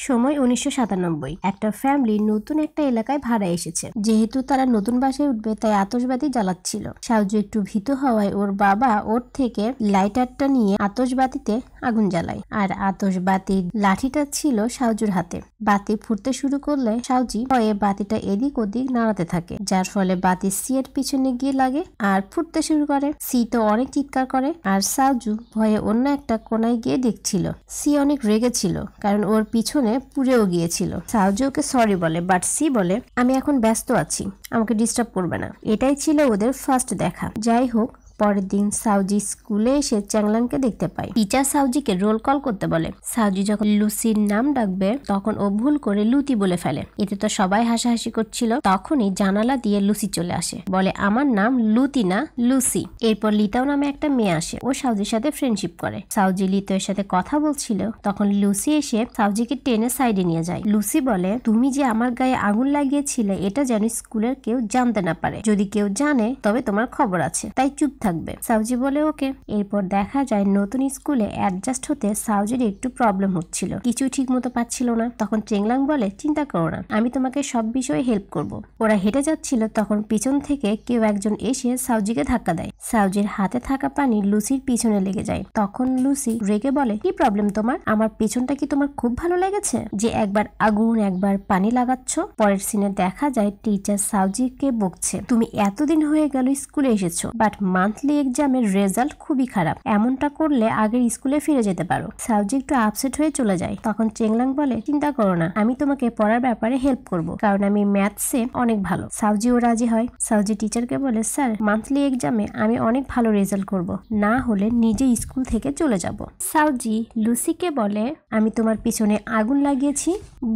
সময় 1997। একটা ফ্যামিলি নতুন একটা এলাকায় ভাড়া এসেছে। যেহেতু তারা নতুন বাসায় উঠবে তাই আতশবাতি জ্বালাচ্ছিল। সাউজি একটু ভীত হওয়ায় ওর বাবা ওর থেকে লাইটারটা নিয়ে আতশবাতিতে আগুন জ্বালায়। আর আতশবাতির লাঠিটা ছিল সাউজুর হাতে। বাতি ফুটতে শুরু করলে সাউজি ভয়ে বাতিটা এদিক ওদিক নাড়াতে থাকে, যার ফলে বাতি সি এর পিছনে গিয়ে লাগে আর ফুটতে শুরু করে। সি তো অনেক চিৎকার করে আর সাউজু ভয়ে অন্য একটা কোনায় গিয়ে দেখছিল। সি অনেক রেগেছিল কারণ ওর পিছনে পুড়েও গিয়েছিল। সাউজু ওকে সরি বলে, বাট সি বলে আমি এখন ব্যস্ত আছি, আমাকে ডিস্টার্ব করবে না। এটাই ছিল ওদের ফার্স্ট দেখা। যাই হোক, পরের দিন সাউজি স্কুলে এসে চ্যাংলাংকে দেখতে পায়। টিচার সাউজিকে রোল কল করতে বলে। সাউজি যখন লুসির নাম ডাকবে তখন ও ভুল করে লুতি বলে ফেলে। এতে তো সবাই হাসাহাসি করছিল। তখনই জানালা দিয়ে লুসি চলে আসে, বলে আমার নাম লুতি না, লুসি। এরপর লিতাও নামে একটা মেয়ে আসে, ও সাউজির সাথে ফ্রেন্ডশিপ করে। সাউজি লিতার সাথে কথা বলছিল, তখন লুসি এসে সাউজিকে টেনে সাইডে নিয়ে যায়। লুসি বলে তুমি যে আমার গায়ে আগুন লাগিয়েছিলে এটা যেন স্কুলের কেউ জানতে না পারে, যদি কেউ জানে তবে তোমার খবর আছে, তাই চুপ থাকবে। সাউজি বলে ওকে। এরপর দেখা যায় নতুন স্কুলে অ্যাডজাস্ট হতে সাউজির একটু প্রবলেম হচ্ছিল, কিছু ঠিক মতো পাচ্ছিল না। তখন চেংলাং বলে চিন্তা করো না, আমি তোমাকে সব বিষয়ে হেল্প করব। ওরা হেঁটে যাচ্ছিল, তখন পিছন থেকে কেউ একজন এসে সাউজিকে ধাক্কা দেয়। সাউজির হাতে থাকা পানি লুসির পিছনে লেগে যায়। তখন লুসি রেগে বলে কি প্রবলেম তোমার? আমার পিছনটা কি তোমার খুব ভালো লেগেছে যে একবার আগুন একবার পানি লাগাচ্ছ? পরের সিনে দেখা যায় টিচার সাউজিকে বকছে, তুমি এতদিন হয়ে গেল স্কুলে এসেছো, বাট মান্থলি এক্সামের রেজাল্ট খুবই খারাপ, এমনটা করলে আগের স্কুলে ফিরে যেতে পারো। সাউজি একটু আপসেট হয়ে চলে যায়। তখন চেংলাং বলে চিন্তা করো না, আমি তোমাকে পড়ার ব্যাপারে হেল্প করব, কারণ আমি ম্যাথসে অনেক ভালো। সাউজিও রাজি হয়। সাউজি টিচারকে বলে স্যার, মান্থলি এক্সামে আমি অনেক ভালো রেজাল্ট করব, না হলে নিজে স্কুল থেকে চলে যাব। সাউজি লুসিকে বলে আমি তোমার পিছনে আগুন লাগিয়েছি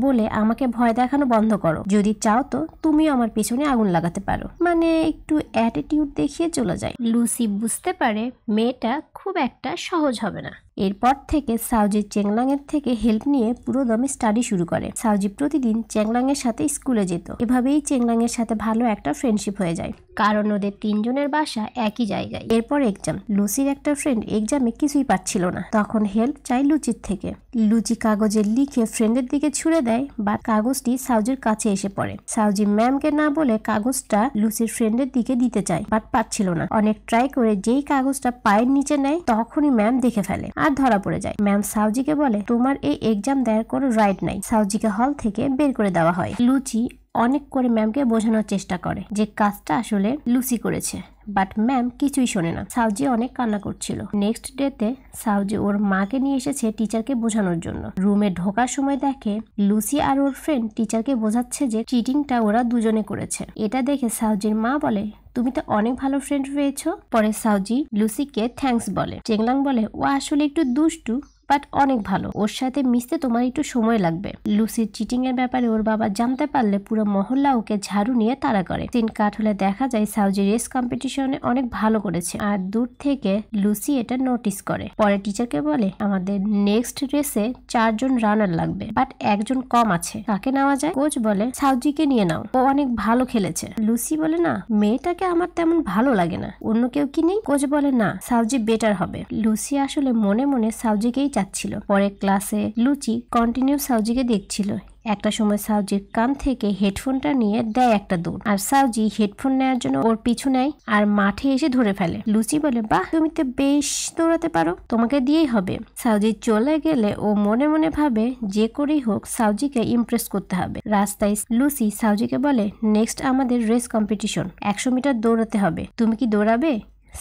বলে আমাকে ভয় দেখানো বন্ধ করো, যদি চাও তো তুমিও আমার পিছনে আগুন লাগাতে পারো। মানে একটু অ্যাটিটিউড দেখিয়ে চলে যায়। লুসি বুঝতে পারে মেয়েটা খুব একটা সহজ হবে না। এরপর থেকে সাউজি চেংলাং এর থেকে হেল্প নিয়ে পুরো দমে স্টাডি শুরু করে। সাউজি প্রতিদিন চেংলাং এর সাথে স্কুলে যেত। এভাবেই চেংলাং এর সাথে ভালো একটা ফ্রেন্ডশিপ হয়ে যায়, কারণ ওদের তিনজনের বাসা একই জায়গায়। এরপর এক্সাম। লুসির একটা ফ্রেন্ড এক্সামে কিছুই পাচ্ছিল না, তখন হেল্প চাই লুচির থেকে। লুচি কাগজে লিখে ফ্রেন্ডের দিকে ছুড়ে দেয়, বা কাগজটি সাউজির কাছে এসে পড়ে। সাউজি ম্যামকে না বলে কাগজটা লুসির ফ্রেন্ডের দিকে দিতে চায়, বাট পাচ্ছিল না। অনেক ট্রাই করে যেই কাগজটা পায়ের নিচে নেয় তখনই ম্যাম দেখে ফেলে আর ধরা পড়ে যায়। ম্যাম সাউজিকে বলে তোমার এই এক্সাম দেওয়ার কোনো রাইট নাই। সাউজিকে হল থেকে বের করে দেওয়া হয়। লুচি অনেক করে ম্যামকে বোঝানোর চেষ্টা করে যে কাজটা আসলে লুসি করেছে, বাট ম্যাম কিছুই শোনে না। সাউজি অনেক কান্না করছিল। নেক্সট ডেতে সাউজি ওর মাকে নিয়ে এসেছে টিচারকে বোঝানোর জন্য। রুমে ঢোকার সময় দেখে লুসি আর ওর ফ্রেন্ড টিচারকে বোঝাচ্ছে যে চিটিংটা ওরা দুজনে করেছে। এটা দেখে সাউজির মা বলে তুমি তো অনেক ভালো ফ্রেন্ড পেয়েছো। পরে সাউজি লুসিকে থ্যাঙ্কস বলে। চেংলাং বলে ও আসলে একটু দুষ্টু, বাট অনেক ভালো, ওর সাথে মিশতে তোমার একটু সময় লাগবে। লুসির চিটিং এর ব্যাপারে ওর বাবা জানতে পারলে পুরো মহল্লা ওকে ঝাড়ু নিয়ে তাড়া করে। সিন কাট হলে দেখা যায় সাউজি রেস কম্পিটিশনে অনেক ভালো করেছে, আর দূর থেকে লুসি এটা নোটিস করে। পরে টিচারকে বলে আমাদের নেক্সট রেসে 4 জন রানার লাগবে, বাট একজন কম আছে, কাকে নেওয়া যায়? কোচ বলে সাউজিকে নিয়ে নাও, ও অনেক ভালো খেলেছে। লুসি বলে না, মেয়েটাকে আমার তেমন ভালো লাগে না, অন্য কেউ কি নেই? কোচ বলে না, সাউজি বেটার হবে। লুসি আসলে মনে মনে সাউজিকেই চাচ্ছিল। পরে ক্লাসে লুচি কন্টিনিউ সাউজিকে দেখছিল। একটা সময় সাউজির কান থেকে হেডফোনটা নিয়ে দেয় একটা দৌড়, আর সাউজি হেডফোন নেওয়ার জন্য ওর পিছু নেয় আর মাঠে এসে ধরে ফেলে। লুচি বলে বাহ, তুমি তো বেশ দৌড়াতে পারো, তোমাকে দিয়েই হবে। সাউজি চলে গেলে ও মনে মনে ভাবে যে করেই হোক সাউজিকে ইমপ্রেস করতে হবে। রাস্তায় লুচি সাউজিকে বলে নেক্সট আমাদের রেস কম্পিটিশন, 100 মিটার দৌড়াতে হবে, তুমি কি দৌড়াবে?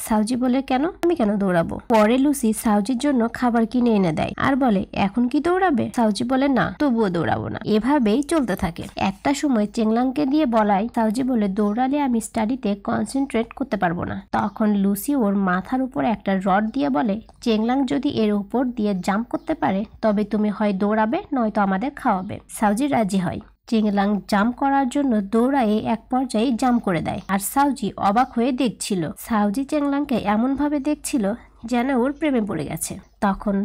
সাউজি বলে কেন, আমি কেন দৌড়াবো? পরে লুসি সাউজির জন্য খাবার কিনে এনে দেয় আর বলে এখন কি দৌড়াবে? সাউজি বলে না, তবুও দৌড়াবো না। এভাবেই চলতে থাকে। একটা সময় চেংলাংকে দিয়ে বলায় সাউজি বলে দৌড়ালে আমি স্টাডিতে কনসেন্ট্রেট করতে পারবো না। তখন লুসি ওর মাথার উপর একটা রড দিয়ে বলে চেংলাং যদি এর উপর দিয়ে জাম্প করতে পারে তবে তুমি হয় দৌড়াবে নয়তো আমাদের খাওয়াবে। সাউজি রাজি হয়। চেংলাং জাম্প করার জন্য দৌড়ায় এক পর্যায়ে জাম্প করে দেয়, আর সাউজি অবাক হয়ে দেখছিল। সাউজি চেংলাংকে এমন ভাবে দেখছিল যেন ওর প্রেমে পড়ে গেছে। তখন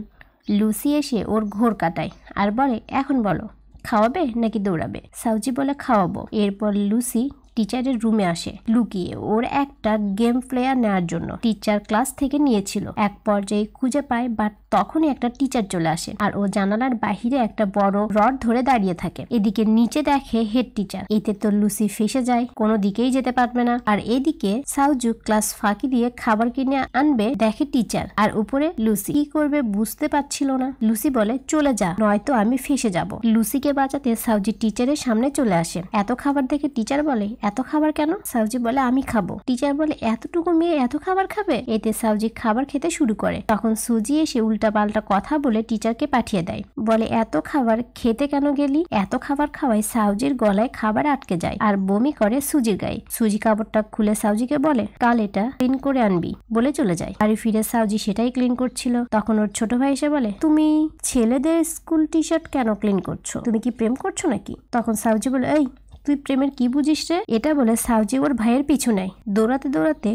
লুসি এসে ওর ঘোর কাটায় আর বলে এখন বলো খাওয়াবে নাকি দৌড়াবে? সাউজি বলে খাওয়াবো। এরপর লুসি টিচারের রুমে আসে লুকিয়ে ওর একটা গেম প্লেয়ার নেওয়ার জন্য। টিচার ক্লাস থেকে নিয়েছিল, এক পর্যায়ে খুঁজে পায় বাট তখনই একটা টিচার চলে আসে আর ও জানালার বাহিরে একটা বড় রড ধরে দাঁড়িয়ে থাকে। এদিকে নিচে দেখে হেড টিচার। এতে তো লুসি ফেসে যায়, কোনো দিকেই যেতে পারবে না। আর এদিকে সাউজু ক্লাস ফাঁকি দিয়ে খাবার কিনে আনবে, দেখে টিচার আর উপরে লুসি। কি করবে বুঝতে পারছিল না। লুসি বলে চলে যা, নয়তো আমি ফেসে যাব। লুসিকে বাঁচাতে সাউজি টিচারের সামনে চলে আসে। এত খাবার দেখে টিচার বলে এত খাবার কেন? সাউজি বলে আমি খাবো। টিচার বলে এতটুকু মেয়ে এত খাবার খাবে? এতে সাউজি খাবার খেতে শুরু করে। তখন সুজি এসে উল্টা পাল্টা কথা বলে টিচারকে পাঠিয়ে দেয়, বলে এত খাবার খেতে কেন গেলি? এত খাবার খাওয়ায় সাউজির গলায় খাবার আটকে যায় আর বমি করে সুজির গায়ে। সুজি কাপড়টা খুলে সাউজিকে বলে কাল এটা ক্লিন করে আনবি বলে চলে যায়। বাড়ি ফিরে সাউজি সেটাই ক্লিন করছিল। তখন ওর ছোট ভাই এসে বলে তুমি ছেলেদের স্কুল টি শার্ট কেন ক্লিন করছো? তুমি কি প্রেম করছো নাকি? তখন সাউজি বলে এই তুই প্রেমের কি বুঝিস রে? এটা বলে সাউজি ওর ভাইয়ের পিছু নেয়। দৌড়াতে দৌড়াতে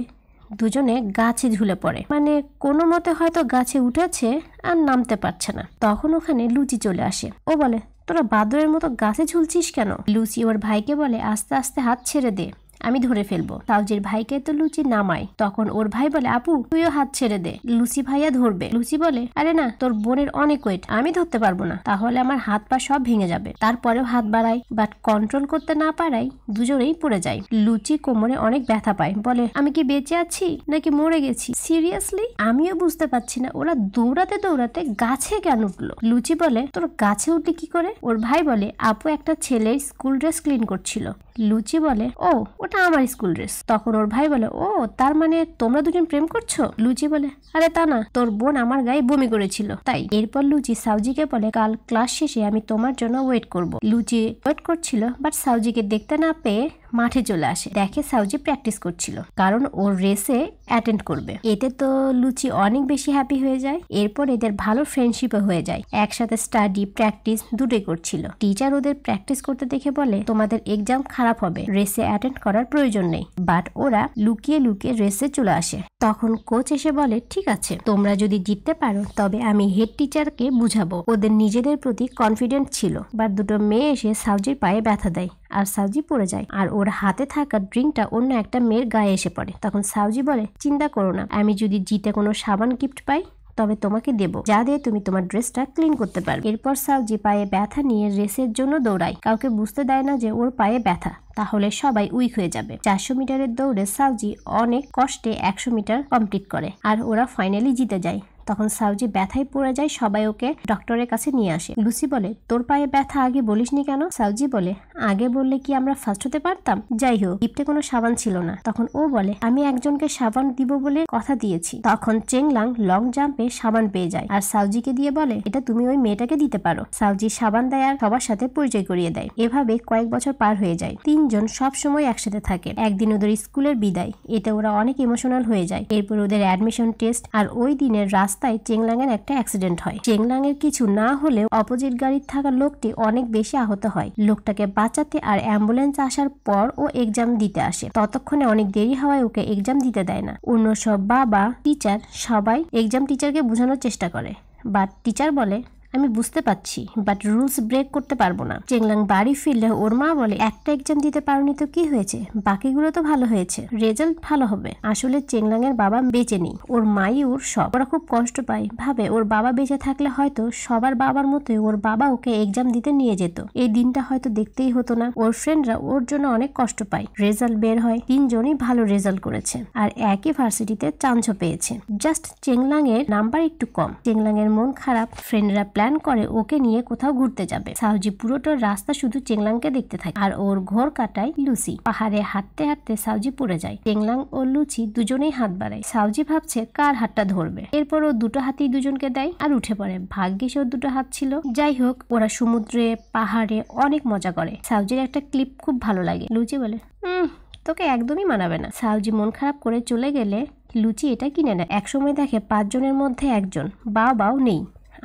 দুজনে গাছে ঝুলে পড়ে, মানে কোনো মতে হয়তো গাছে উঠেছে আর নামতে পারছে না। তখন ওখানে লুচি চলে আসে। ও বলে তোরা বাদরের মতো গাছে ঝুলছিস কেন? লুচি ওর ভাইকে বলে আস্তে আস্তে হাত ছেড়ে দে, আমি ধরে ফেলবো। সাউজির ভাইকে তো লুচি নামায়। তখন ওর ভাই বলে আপু তুইও হাত ছেড়ে দে, লুচি ভাইয়া ধরবে। লুচি বলে আরে না, তোর বোনের অনেক ওয়েট, আমি ধরতে পারবো না, তাহলে আমার হাত পা সব ভেঙে যাবে। তারপরেও হাত বাড়ায়, বাট কন্ট্রোল করতে না পারায় দুজনেই পড়ে যায়। লুচি কোমরে অনেক ব্যথা পায়, বলে আমি কি বেঁচে আছি নাকি মরে গেছি? সিরিয়াসলি আমিও বুঝতে পারছি না, ওরা দৌড়াতে দৌড়াতে গাছে কেন উঠলো? লুচি বলে তোর গাছে উঠলি কি করে? ওর ভাই বলে আপু একটা ছেলের স্কুল ড্রেস ক্লিন করছিল। লুচি বলে ও ওটা আমার স্কুল ড্রেস। তখন ওর ভাই বলে ও তার মানে তোমরা দুজন প্রেম করছো? লুচি বলে আরে তা না, তোর বোন আমার গায়ে বমি করেছিল তাই। এরপর লুচি সাউজিকে বলে কাল ক্লাস শেষে আমি তোমার জন্য ওয়েট করব। লুচি ওয়েট করছিল, বাট সাউজিকে দেখতে না পেয়ে মাঠে চলে আসে। দেখে সাউজি প্র্যাকটিস করছিল, কারণ ওর রেসে অ্যাটেন্ড করবে। এতে তো লুচি অনেক বেশি হ্যাপি হয়ে যায়। এরপর এদের ভালো ফ্রেন্ডশিপও হয়ে যায়। একসাথে স্টাডি প্র্যাকটিস দুটোই করছিল। টিচার ওদের প্র্যাকটিস করতে দেখে বলে তোমাদের এক্সাম খারাপ হবে, রেসে অ্যাটেন্ড করার প্রয়োজন নেই। বাট ওরা লুকিয়ে লুকিয়ে রেসে চলে আসে। তখন কোচ এসে বলে ঠিক আছে, তোমরা যদি জিততে পারো তবে আমি হেড টিচারকে বুঝাবো। ওদের নিজেদের প্রতি কনফিডেন্ট ছিল। বাট দুটো মেয়ে এসে সাউজির পায়ে ব্যথা দেয় আর সাউজি পড়ে যায় আর ওর হাতে থাকা ড্রিঙ্কটা অন্য একটা মেয়ের গায়ে এসে পড়ে। তখন সাউজি বলে চিন্তা করো না, আমি যদি জিতে কোনো সাবান গিফট পাই তবে তোমাকে দেব, যা দিয়ে তুমি তোমার ড্রেসটা ক্লিন করতে পারবে। এরপর সাউজি পায়ে ব্যথা নিয়ে রেসের জন্য দৌড়ায়। কাউকে বুঝতে দেয় না যে ওর পায়ে ব্যথা, তাহলে সবাই উইক হয়ে যাবে। 400 মিটারের দৌড়ে সাউজি অনেক কষ্টে 100 মিটার কমপ্লিট করে আর ওরা ফাইনালি জিতে যায়। তখন সাউজি ব্যথায় পড়ে যায়, সবাই ওকে ডক্টরের কাছে নিয়ে আসে। লুসি বলে তোর পায়ে ব্যথা আগে বলিসনি কেন? সাউজি বলে আগে বললে কি আমরা ফার্স্ট হতে পারতাম? যাই হোক গিফটে কোনো সাবান ছিল না। তখন ও বলে আমি একজনকে সাবান দিব বলে কথা দিয়েছি। তখন চেংলাং লং জাম্পে সাবান পেয়ে যায় আর সাউজিকে দিয়ে বলে এটা তুমি ওই মেয়েটাকে দিতে পারো। সাউজি সাবান দেয় আর সবার সাথে পরিচয় করিয়ে দেয়। এভাবে কয়েক বছর পার হয়ে যায়। তিনজন সব সময় একসাথে থাকে। একদিন ওদের স্কুলের বিদায়, এতে ওরা অনেক ইমোশনাল হয়ে যায়। এরপর ওদের অ্যাডমিশন টেস্ট আর ওই দিনের রাস্তায় চেংলাং এর একটা অ্যাক্সিডেন্ট হয়। চেংলাং এর কিছু না হলেও অপোজিট গাড়ির থাকা লোকটি অনেক বেশি আহত হয়। লোকটাকে বাঁচাতে আর অ্যাম্বুলেন্স আসার পর ও এক্সাম দিতে আসে। ততক্ষণে অনেক দেরি হওয়ায় ওকে এক্সাম দিতে দেয় না। অন্য সব বাবা টিচার সবাই এক্সাম টিচারকে বোঝানোর চেষ্টা করে, বাট টিচার বলে আমি বুঝতে পারছি, বাট রুলস ব্রেক করতে পারবো না। চেংলাং বাড়ি ফিরলে ওর মা বলে একটা এক্সাম দিতে পারোনি তো কি হয়েছে, বাকিগুলো তো ভালো হয়েছে, রেজাল্ট ভালো হবে। আসলে চেংলাং এর বাবা বেঁচে নেই, ওর মাই ওর সব। ওরা খুব কষ্ট পায়, ভাবে ওর বাবা বেঁচে থাকলে হয়তো সবার বাবার মতোই ওর বাবা ওকে এক্সাম দিতে নিয়ে যেত, এই দিনটা হয়তো দেখতেই হতো না। ওর ফ্রেন্ডরা ওর জন্য অনেক কষ্ট পায়। রেজাল্ট বের হয়, তিনজনই ভালো রেজাল্ট করেছে আর একই ভার্সিটিতে চান্সও পেয়েছে। জাস্ট চেংলাং এর নাম্বার একটু কম। চেংলাং এর মন খারাপ। ফ্রেন্ডরা প্ল্যান করে ওকে নিয়ে কোথাও ঘুরতে যাবে। সাউজি পুরোটা রাস্তা শুধু চেংলাংকে দেখতে থাকে আর ওর ঘোর কাটায় লুসি। পাহাড়ে হাঁটতে হাঁটতে সাউজি পড়ে যায়। চেংলাং ও লুচি দুজনেই হাত বাড়ায়। সাউজি ভাবছে কার হাতটা ধরবে। এরপর ও দুটো হাতই দুজনকে দেয় আর উঠে পড়ে। ভাগ্যিস ওর দুটো হাত ছিল। যাই হোক ওরা সমুদ্রে পাহাড়ে অনেক মজা করে। সাউজির একটা ক্লিপ খুব ভালো লাগে। লুচি বলে তোকে একদমই মানাবে না। সাউজি মন খারাপ করে চলে গেলে লুচি এটা কিনে নেয়। একসময় দেখে 5 জনের মধ্যে একজন বাবাও নেই।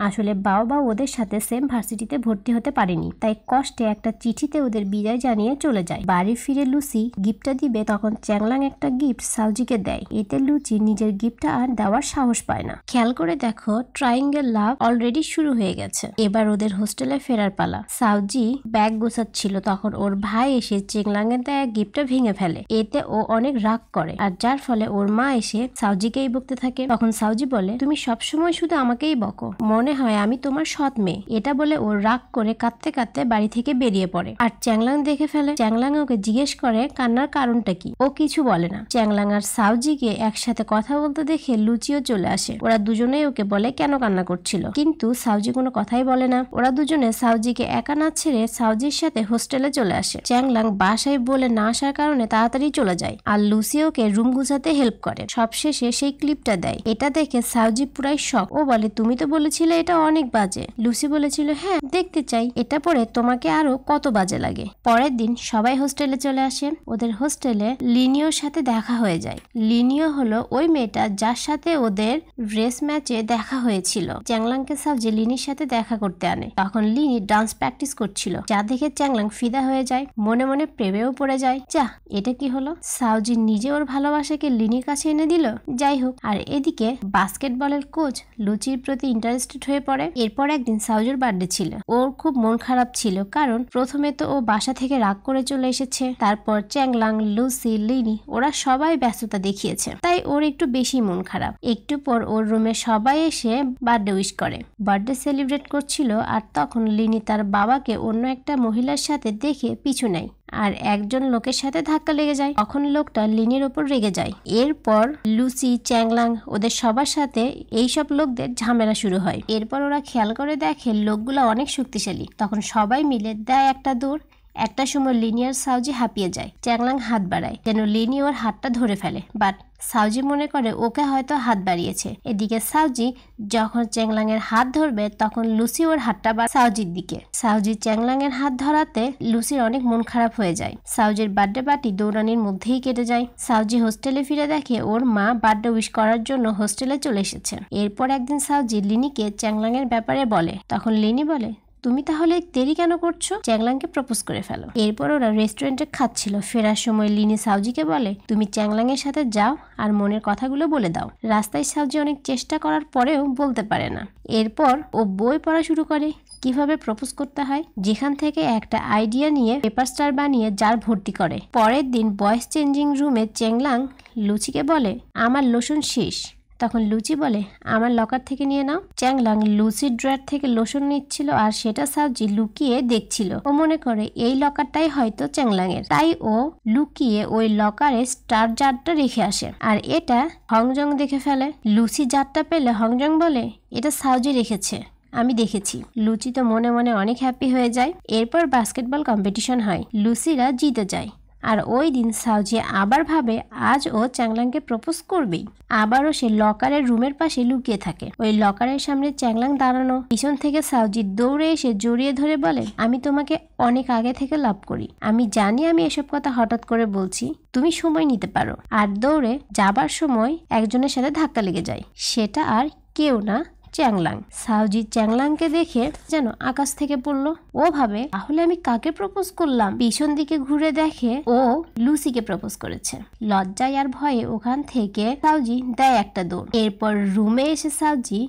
আসলে বাবা ওদের সাথে সেম ভার্সিটিতে ভর্তি হতে পারেনি, তাই কষ্টে একটা চিঠিতে ওদের বিদায় জানিয়ে চলে যায়। বাড়ি ফিরে লুসি গিফটটা দিবে, তখন চ্যাংলাং একটা গিফট সাউজিকে দেয়। এতে লুচি নিজের গিফটটা আর দেওয়ার সাহস পায় না। খেয়াল করে দেখো ট্রায়াঙ্গেল লাভ অলরেডি শুরু হয়ে গেছে। এবার ওদের হোস্টেলে ফেরার পালা। সাউজি ব্যাগ গোছাচ্ছিল, তখন ওর ভাই এসে চ্যাংলাং এর দেয়া গিফটটা ভেঙে ফেলে। এতে ও অনেক রাগ করে, আর যার ফলে ওর মা এসে সাউজিকেই বকতে থাকে। তখন সাউজি বলে, তুমি সবসময় শুধু আমাকেই বকো, মনে হয় আমি তোমার সৎ মেয়ে। এটা বলে ওর রাগ করে কাঁদতে কাঁদতে বাড়ি থেকে বেরিয়ে পড়ে। আর চ্যাংলাং দেখে ফেলে। চ্যাংলাং ওকে জিজ্ঞেস করে কান্নার কারণটা কি। ও কিছু বলে না। চ্যাংলাং আর সাউজিকে একসাথে কথা বলতে দেখে লুচিও চলে আসে। ওরা দুজনেই ওকে বলে কেন কান্না করছিল, কিন্তু সাউজি কোনো কথাই বলে না। ওরা দুজনে সাউজিকে একা না ছেড়ে সাউজির সাথে হোস্টেলে চলে আসে। চ্যাংলাং বাসায় বলে না আসার কারণে তাড়াতাড়ি চলে যায়, আর লুসি ওকে রুম গুছাতে হেল্প করে। সবশেষে সেই ক্লিপটা দেয়। এটা দেখে সাউজি পুরাই শক। ও বলে, তুমি তো বলেছিলে এটা অনেক বাজে। লুসি বলেছিল, হ্যাঁ দেখতে চাই, এটা পরে তোমাকে আরো কত বাজে লাগে। পরের দিন সবাই হোস্টেলে চলে আসে। ওদের হোস্টেলে লিনিওর সাথে দেখা হয়ে যায়। লিনিও হলো ওই মেয়েটা যার সাথে ওদের রেস ম্যাচে দেখা হয়েছিল। চ্যাংলাংকে সাউজি লিনির সাথে দেখা করতে আনে। তখন লিনি ডান্স প্র্যাকটিস করছিল, যা দেখে চ্যাংলাং ফিদা হয়ে যায়, মনে মনে প্রেমেও পড়ে যায়। যা, এটা কি হলো? সাউজি নিজে ওর ভালোবাসাকে লিনির কাছে এনে দিল। যাই হোক, আর এদিকে বাস্কেটবলের কোচ লুচির প্রতি ইন্টারেস্টেড হয়ে পড়ে। এরপর একদিন সাউজির বার্থডে ছিল। ওর খুব মন খারাপ ছিল, কারণ প্রথমে তো ও বাসা থেকে রাগ করে চলে এসেছে। তারপর চ্যাংলাং, লুসি, লিনি ওরা সবাই ব্যস্ততা দেখিয়েছে, তাই ওর একটু বেশি মন খারাপ। একটু পর ওর রুমে সবাই এসে বার্থডে উইশ করে, বার্থডে সেলিব্রেট করছিল। আর তখন লিনি তার বাবাকে অন্য একটা মহিলার সাথে দেখে পিছু নেয়, আর একজন লোকের সাথে ধাক্কা লেগে যায়। তখন লোকটা লিনির ওপর রেগে যায়। এরপর লুসি, চ্যাংলাং ওদের সবার সাথে এইসব লোকদের ঝামেলা শুরু হয়। এরপর ওরা খেয়াল করে দেখে লোকগুলো অনেক শক্তিশালী। তখন সবাই মিলে দেয় একটা দৌড়। একটা সময় লিনি আর সাউজি হাঁপিয়ে যায়। চ্যাংলাং হাত বাড়ায় যেন লিনি ওর হাতটা ধরে ফেলে, বাট সাউজি মনে করে ওকে হয়তো হাত বাড়িয়েছে। এদিকে সাউজি যখন চ্যাংলাং এর হাত ধরবে, তখন লুসি ওর হাতটা সাউজির দিকে। সাউজি চ্যাংলাং এর হাত ধরাতে লুসির অনেক মন খারাপ হয়ে যায়। সাউজির বার্থডে পার্টি দৌড়ানির মধ্যেই কেটে যায়। সাউজি হোস্টেলে ফিরে দেখে ওর মা বার্থডে উইশ করার জন্য হোস্টেলে চলে এসেছে। এরপর একদিন সাউজি লিনিকে চ্যাংলাং এর ব্যাপারে বলে। তখন লিনি বলে, তুমি তাহলে দেরি কেন করছো? চ্যাংলাংকে প্রপোজ করে ফেলো। এরপর ওরা রেস্টুরেন্টে খাচ্ছিল। ফেরার সময় লিনি সাউজিকে বলে, তুমি চ্যাংলাং এর সাথে যাও আর মনের কথাগুলো বলে দাও। রাস্তায় সাউজি অনেক চেষ্টা করার পরেও বলতে পারে না। এরপর ও বই পড়া শুরু করে কিভাবে প্রপোজ করতে হয়, যেখান থেকে একটা আইডিয়া নিয়ে পেপার স্টার বানিয়ে জার ভর্তি করে। পরের দিন বয়েস চেঞ্জিং রুমে চ্যাংলাং লুচিকে বলে, আমার লোশন শেষ। তখন লুচি বলে, আমার লকার থেকে নিয়ে নাও। চ্যাংলাং লুচির ড্রয়ার থেকে লোশন নিচ্ছিল, আর সেটা সাউজি লুকিয়ে দেখছিল। ও মনে করে এই লকারটাই হয়তো চ্যাংলাং এর, তাই ও লুকিয়ে ওই লকারে স্টার জারটা রেখে আসে। আর এটা হংজং দেখে ফেলে। লুচি জারটা পেলে হংজং বলে, এটা সাউজি রেখেছে, আমি দেখেছি। লুচি তো মনে মনে অনেক হ্যাপি হয়ে যায়। এরপর বাস্কেটবল কম্পিটিশন হয়। লুচিরা জিতে যায়। আর ওই দিন সাউজি আবার ভাবে আজ ও চ্যাংলাংকে প্রপোজ করবেই। আবারও সে লকারের রুমের পাশে লুকিয়ে থাকে। ওই লকারের সামনে চ্যাংলাং দাঁড়ানো। পিছন থেকে সাউজি দৌড়ে এসে জড়িয়ে ধরে বলে, আমি তোমাকে অনেক আগে থেকে লাভ করি। আমি জানি আমি এসব কথা হঠাৎ করে বলছি, তুমি সময় নিতে পারো। আর দৌড়ে যাবার সময় একজনের সাথে ধাক্কা লেগে যায়। সেটা আর কেউ না, চ্যাংলাং। সাউজি চ্যাংলাংকে দেখে যেন আকাশ থেকে পড়লো। ও ভাবে, তাহলে আমি কাকে প্রপোজ করলাম? পিছন দিকে ঘুরে দেখে ও লুসিকে প্রপোজ করেছে। লজ্জায় আর ভয়ে ওখান থেকে সাউজি দেয় একটা দৌড়। এরপর রুমে এসে সাউজি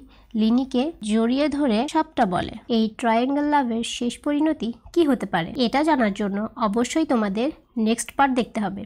লিনিকে জড়িয়ে ধরে সবটা বলে। এই ট্রায়াঙ্গেল লাভের শেষ পরিণতি কি হতে পারে, এটা জানার জন্য অবশ্যই তোমাদের নেক্সট পার্ট দেখতে হবে।